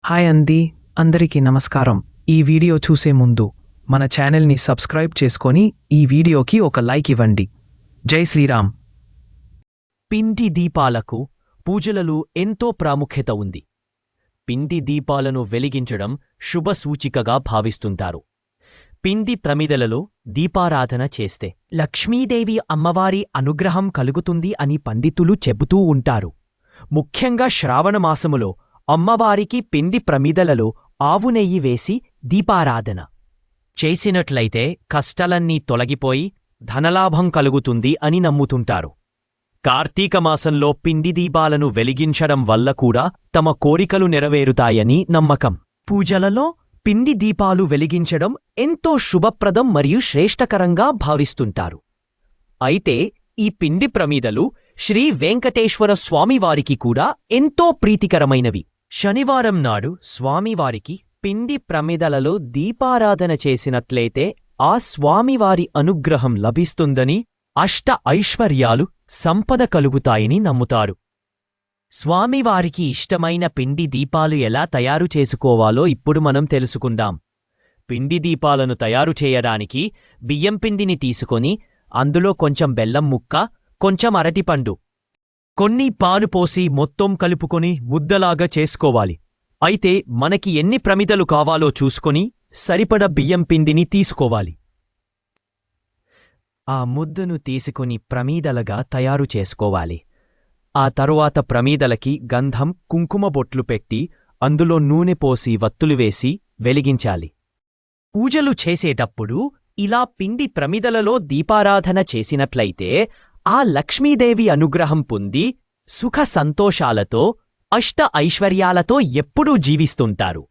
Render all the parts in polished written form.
Hi అందరికీ నమస్కారం. ఈ వీడియో చూసే ముందు మన ఛానల్ని సబ్స్క్రైబ్ చేసుకొని ఈ వీడియోకి ఒక లైక్ ఇవ్వండి. జై శ్రీరామ్. పిండి దీపాలకు పూజలలో ఎంతో ప్రాముఖ్యత ఉంది. పిండి దీపాలను వెలిగించడం శుభసూచికగా భావిస్తుంటారు. పిండి ప్రమిదలలో దీపారాధన చేస్తే లక్ష్మీదేవి అమ్మవారి అనుగ్రహం కలుగుతుంది అని పండితులు చెబుతూ ఉంటారు. ముఖ్యంగా శ్రావణమాసములో అమ్మవారికి పిండి ప్రమిదలలో ఆవునెయ్యి వేసి దీపారాధన చేసినట్లయితే కష్టాలన్నీ తొలగిపోయి ధనలాభం కలుగుతుంది అని నమ్ముతుంటారు. కార్తీక మాసంలో పిండి దీపాలను వెలిగించడం వల్ల కూడా తమ కోరికలు నెరవేరుతాయని నమ్మకం. పూజలలో పిండి దీపాలు వెలిగించడం ఎంతో శుభప్రదం మరియు శ్రేష్టకరంగా భావిస్తుంటారు. అయితే ఈ పిండి ప్రమిదలు శ్రీ వెంకటేశ్వర స్వామివారికి కూడా ఎంతో ప్రీతికరమైనవి. శనివారం నాడు స్వామివారికి పిండి ప్రమిదలలో దీపారాధన చేసినట్లయితే ఆ స్వామివారి అనుగ్రహం లభిస్తుందని, అష్ట ఐశ్వర్యాలు సంపద కలుగుతాయని నమ్ముతారు. స్వామివారికి ఇష్టమైన పిండి దీపాలు ఎలా తయారు చేసుకోవాలో ఇప్పుడు మనం తెలుసుకుందాం. పిండి దీపాలను తయారు చేయడానికి బియ్యం పిండిని తీసుకొని అందులో కొంచెం బెల్లం ముక్క, కొంచెం అరటిపండు, కొన్ని పాలు పోసి మొత్తం కలుపుకొని ముద్దలాగా చేసుకోవాలి. అయితే మనకి ఎన్ని ప్రమిదలు కావాలో చూసుకొని సరిపడ బియ్యం పిండిని తీసుకోవాలి. ఆ ముద్దను తీసుకుని ప్రమీదలుగా తయారు చేసుకోవాలి. ఆ తరువాత ప్రమీదలకి గంధం, కుంకుమ బొట్లు పెట్టి అందులో నూనె పోసి వత్తులు వేసి వెలిగించాలి. పూజలు చేసేటప్పుడు ఇలా పిండి ప్రమిదలలో దీపారాధన చేసినట్లయితే ఆ లక్ష్మీదేవి అనుగ్రహం పొంది సుఖ సంతోషాలతో, అష్ట ఐశ్వర్యాలతో ఎప్పుడూ జీవిస్తుంటారు.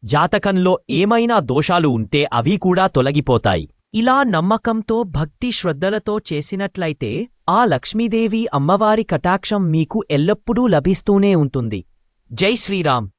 జాతకంలో ఏమైనా దోషాలు ఉంటే అవి కూడా తొలగిపోతాయి. ఇలా నమ్మకంతో భక్తి శ్రద్ధలతో చేసినట్లయితే ఆ లక్ష్మీదేవి అమ్మవారి కటాక్షం మీకు ఎల్లప్పుడూ లభిస్తూనే ఉంటుంది. జై శ్రీరామ్.